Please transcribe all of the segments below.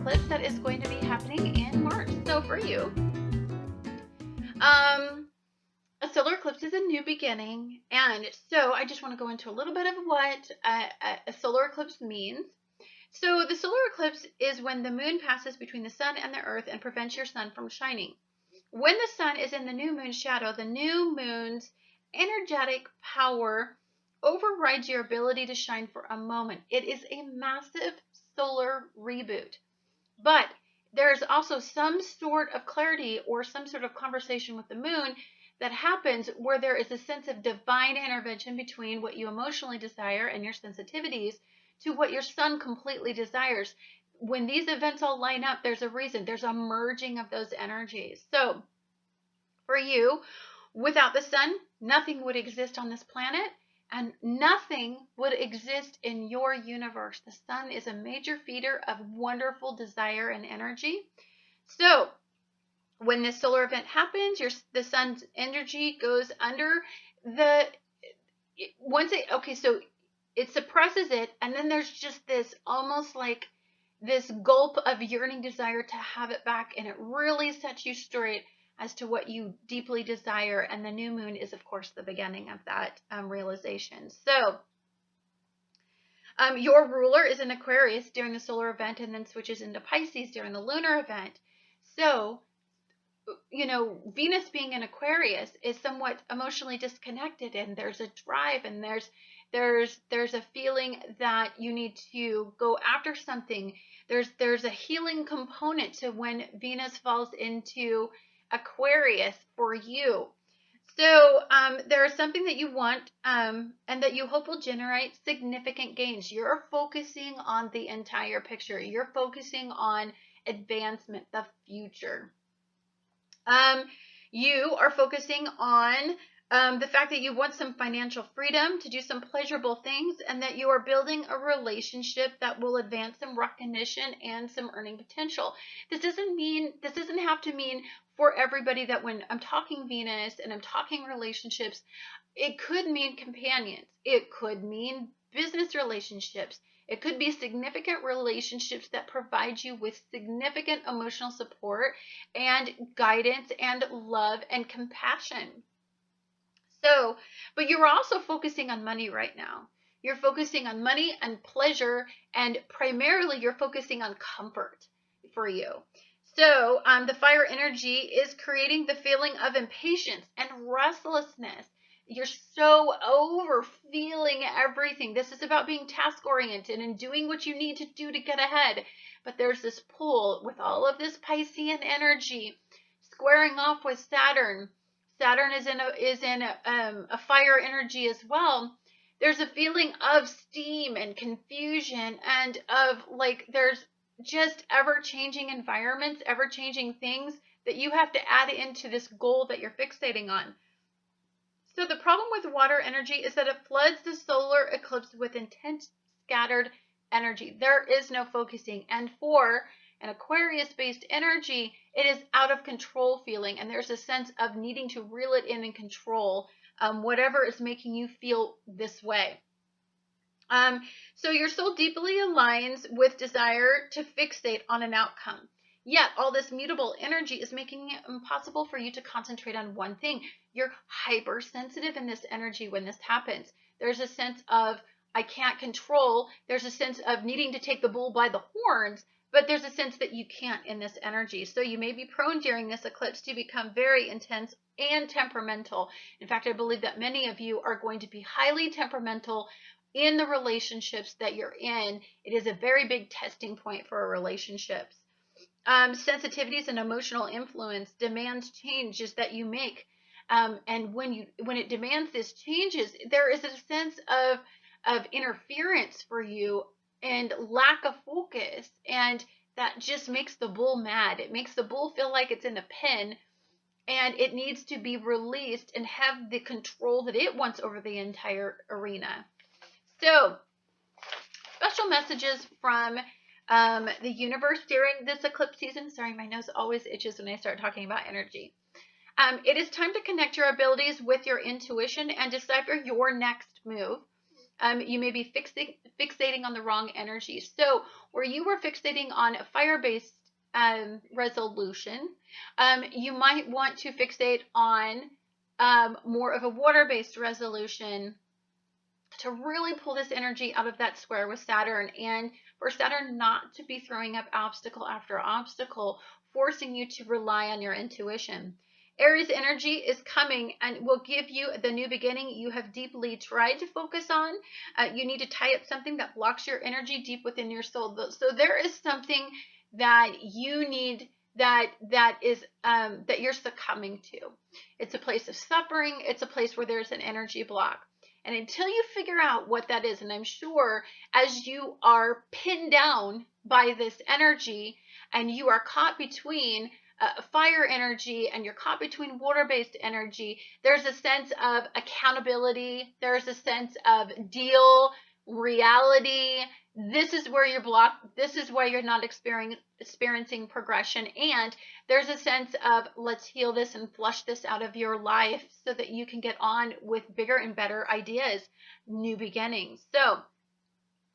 eclipse that is going to be happening in March. So for you, a solar eclipse is a new beginning, and so I just want to go into a little bit of what a solar eclipse means. So the solar eclipse is when the moon passes between the sun and the earth and prevents your sun from shining. When the sun is in the new moon's shadow, the new moon's energetic power overrides your ability to shine for a moment. It is a massive solar reboot. But there's also some sort of clarity or some sort of conversation with the moon that happens where there is a sense of divine intervention between what you emotionally desire and your sensitivities to what your sun completely desires. When these events all line up, there's a reason. There's a merging of those energies. So for you, without the sun, nothing would exist on this planet and nothing would exist in your universe. The sun is a major feeder of wonderful desire and energy. So when this solar event happens, the sun's energy goes under so it suppresses it, and then there's just this almost like this gulp of yearning desire to have it back, and it really sets you straight as to what you deeply desire. And the new moon is, of course, the beginning of that realization. So your ruler is in Aquarius during the solar event and then switches into Pisces during the lunar event. So, Venus being in Aquarius is somewhat emotionally disconnected, and there's a drive, and there's a feeling that you need to go after something. There's a healing component to when Venus falls into Aquarius for you. So there is something that you want and that you hope will generate significant gains. You're focusing on the entire picture. You're focusing on advancement, the future. You are focusing on the fact that you want some financial freedom to do some pleasurable things, and that you are building a relationship that will advance some recognition and some earning potential. This doesn't have to mean for everybody that when I'm talking Venus and I'm talking relationships, it could mean companions. It could mean business relationships. It could be significant relationships that provide you with significant emotional support and guidance and love and compassion. So, but you're also focusing on money right now. You're focusing on money and pleasure, and primarily you're focusing on comfort for you. So the fire energy is creating the feeling of impatience and restlessness. You're so over feeling everything. This is about being task oriented and doing what you need to do to get ahead. But there's this pull with all of this Piscean energy squaring off with Saturn. Saturn is in a fire energy as well. There's a feeling of steam and confusion, and of like there's just ever-changing environments, ever-changing things that you have to add into this goal that you're fixating on. So the problem with water energy is that it floods the solar eclipse with intense scattered energy. There is no focusing. And for an Aquarius-based energy, it is out of control feeling, and there's a sense of needing to reel it in and control whatever is making you feel this way. So your soul deeply aligns with desire to fixate on an outcome. Yet all this mutable energy is making it impossible for you to concentrate on one thing. You're hypersensitive in this energy when this happens. There's a sense of I can't control. There's a sense of needing to take the bull by the horns, but there's a sense that you can't in this energy. So you may be prone during this eclipse to become very intense and temperamental. In fact, I believe that many of you are going to be highly temperamental in the relationships that you're in. It is a very big testing point for relationships. Sensitivities and emotional influence demands changes that you make. And when it demands this changes, there is a sense of interference for you and lack of focus, and that just makes the bull mad. It makes the bull feel like it's in a pen, and it needs to be released and have the control that it wants over the entire arena. So, special messages from the universe during this eclipse season. Sorry, my nose always itches when I start talking about energy. It is time to connect your abilities with your intuition and decipher your next move. you may be fixating on the wrong energy. So where you were fixating on a fire-based resolution, you might want to fixate on more of a water-based resolution to really pull this energy out of that square with Saturn, and for Saturn not to be throwing up obstacle after obstacle, forcing you to rely on your intuition. Aries energy is coming and will give you the new beginning you have deeply tried to focus on. You need to tie up something that blocks your energy deep within your soul. So there is something that you need that you're succumbing to. It's a place of suffering. It's a place where there's an energy block. And until you figure out what that is, and I'm sure as you are pinned down by this energy and you are caught between fire energy and you're caught between water-based energy, there's a sense of accountability. There's a sense of deal, reality. This is where you're blocked. This is why you're not experiencing progression. And there's a sense of let's heal this and flush this out of your life so that you can get on with bigger and better ideas, new beginnings. So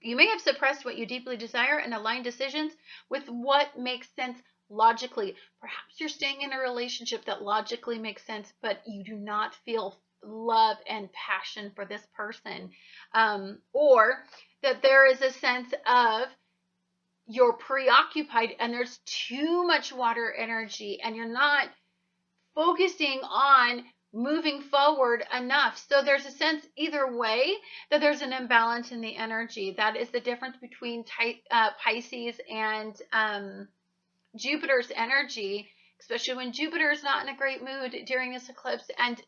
you may have suppressed what you deeply desire and aligned decisions with what makes sense logically. Perhaps you're staying in a relationship that logically makes sense, but you do not feel love and passion for this person. Or that there is a sense of you're preoccupied and there's too much water energy and you're not focusing on moving forward enough. So there's a sense either way that there's an imbalance in the energy. That is the difference between Pisces and Jupiter's energy, especially when Jupiter is not in a great mood during this eclipse and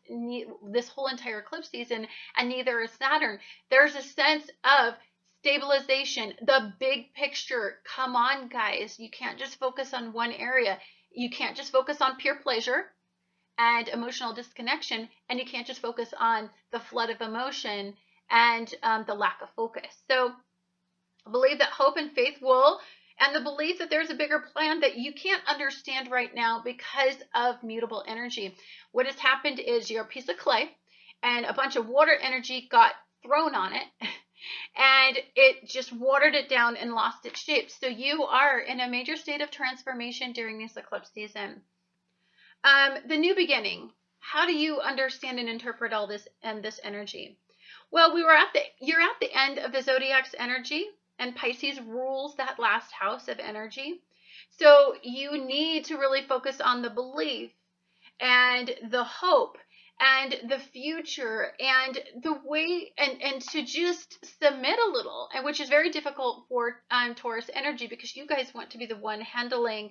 this whole entire eclipse season, and neither is Saturn. There's a sense of stabilization, the big picture. Come on, guys. You can't just focus on one area. You can't just focus on pure pleasure and emotional disconnection, and you can't just focus on the flood of emotion and the lack of focus. So I believe that hope and faith will, and the belief that there's a bigger plan that you can't understand right now because of mutable energy. What has happened is you're a piece of clay and a bunch of water energy got thrown on it and it just watered it down and lost its shape. So you are in a major state of transformation during this eclipse season. The new beginning. How do you understand and interpret all this and this energy? Well, you're at the end of the zodiac's energy, and Pisces rules that last house of energy. So you need to really focus on the belief and the hope and the future and the way, and to just submit a little, and which is very difficult for Taurus energy, because you guys want to be the one handling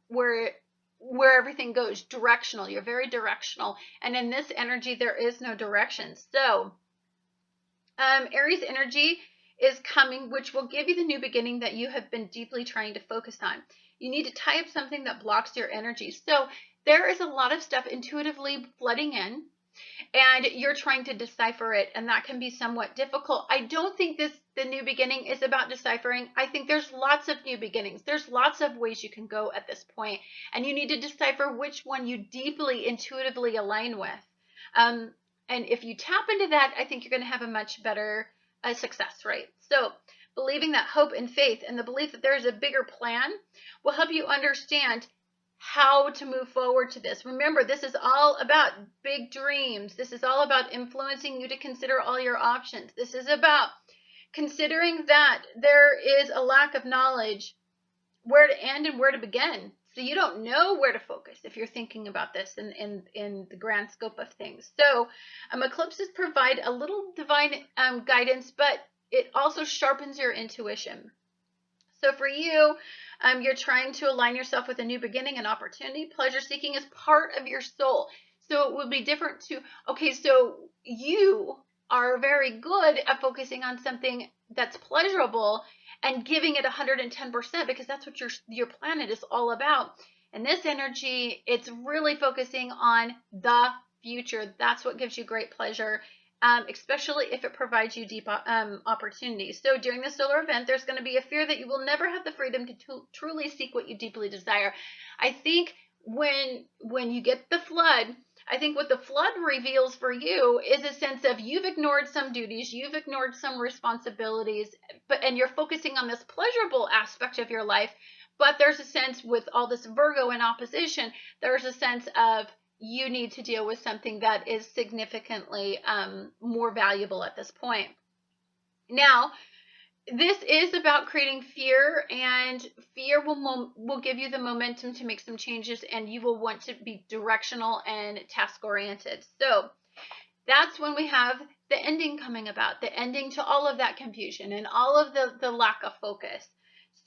where everything goes directional. You're very directional, and in this energy there is no direction. So Aries energy is coming, which will give you the new beginning that you have been deeply trying to focus on. You need to tie up something that blocks your energy. So there is a lot of stuff intuitively flooding in, and you're trying to decipher it, and that can be somewhat difficult. I don't think the new beginning is about deciphering. I think there's lots of new beginnings. There's lots of ways you can go at this point, and you need to decipher which one you deeply intuitively align with. And if you tap into that, I think you're going to have a much better success rate. So believing that hope and faith and the belief that there's a bigger plan will help you understand how to move forward to this. Remember, this is all about big dreams. This is all about influencing you to consider all your options. This is about considering that there is a lack of knowledge where to end and where to begin. So you don't know where to focus if you're thinking about this in the grand scope of things. So eclipses provide a little divine guidance, but it also sharpens your intuition. So for you, you're trying to align yourself with a new beginning and opportunity. Pleasure seeking is part of your soul. So it would be different to, okay, so you are very good at focusing on something that's pleasurable and giving it 110%, because that's what your planet is all about. And this energy, it's really focusing on the future. That's what gives you great pleasure, especially if it provides you deep opportunities. So during the solar event, there's going to be a fear that you will never have the freedom to truly seek what you deeply desire. I think when you get the flood, I think what the flood reveals for you is a sense of you've ignored some duties, you've ignored some responsibilities, and you're focusing on this pleasurable aspect of your life. But there's a sense with all this Virgo in opposition, there's a sense of you need to deal with something that is significantly more valuable at this point. Now, this is about creating fear, and fear will give you the momentum to make some changes, and you will want to be directional and task oriented. So that's when we have the ending coming about, the ending to all of that confusion and all of the lack of focus.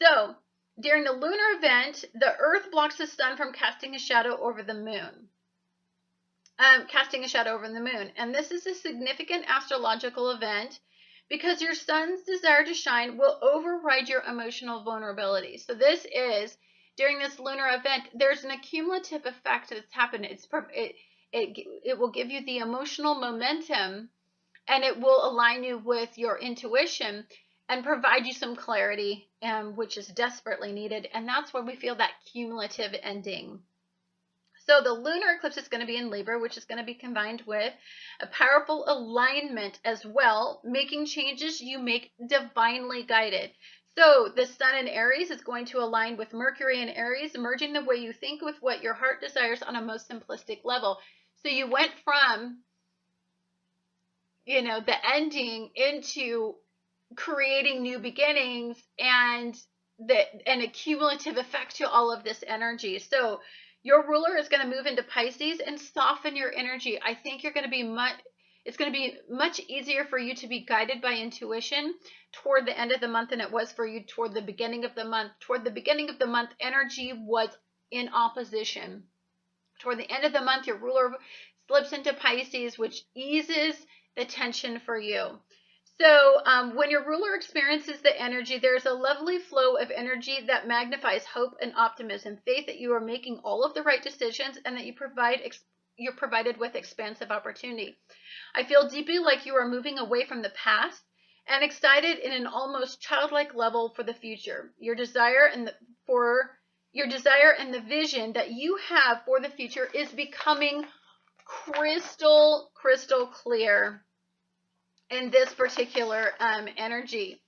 So during the lunar event, the earth blocks the sun from casting a shadow over the moon. And this is a significant astrological event because your sun's desire to shine will override your emotional vulnerability. So this is, during this lunar event, there's an accumulative effect that's happened. It will give you the emotional momentum, and it will align you with your intuition and provide you some clarity, which is desperately needed. And that's when we feel that cumulative ending. So the lunar eclipse is going to be in Libra, which is going to be combined with a powerful alignment as well, making changes you make divinely guided. So the sun in Aries is going to align with Mercury in Aries, merging the way you think with what your heart desires on a most simplistic level. So you went from, the ending into creating new beginnings and an accumulative effect to all of this energy. So your ruler is going to move into Pisces and soften your energy. I think it's going to be much easier for you to be guided by intuition toward the end of the month than it was for you toward the beginning of the month. Toward the beginning of the month, energy was in opposition. Toward the end of the month, your ruler slips into Pisces, which eases the tension for you. So when your ruler experiences the energy, there's a lovely flow of energy that magnifies hope and optimism, faith that you are making all of the right decisions, and that you're provided with expansive opportunity. I feel deeply like you are moving away from the past and excited in an almost childlike level for the future. Your desire and the vision that you have for the future is becoming crystal clear. In this particular energy,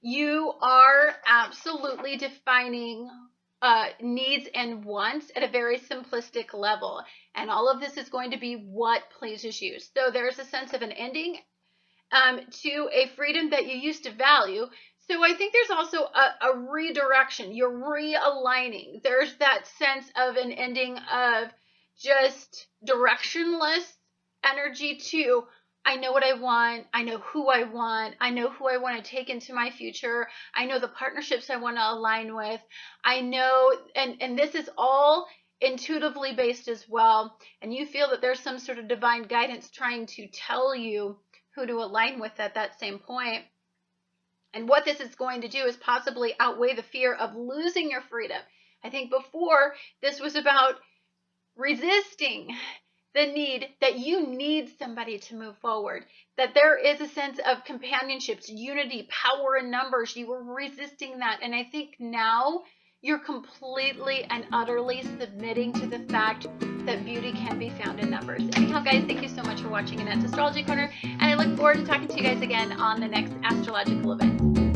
you are absolutely defining needs and wants at a very simplistic level, and all of this is going to be what pleases you. So there's a sense of an ending to a freedom that you used to value. So I think there's also a redirection. You're realigning. There's that sense of an ending of just directionless energy to, I know what I want. I know who I want. I know who I want to take into my future. I know the partnerships I want to align with. I know, and this is all intuitively based as well. And you feel that there's some sort of divine guidance trying to tell you who to align with at that same point. And what this is going to do is possibly outweigh the fear of losing your freedom. I think before this was about resisting the need that you need somebody to move forward, that there is a sense of companionships, unity, power in numbers. You were resisting that. And I think now you're completely and utterly submitting to the fact that beauty can be found in numbers. Anyhow, guys, thank you so much for watching Annette's Astrology Corner, and I look forward to talking to you guys again on the next astrological event.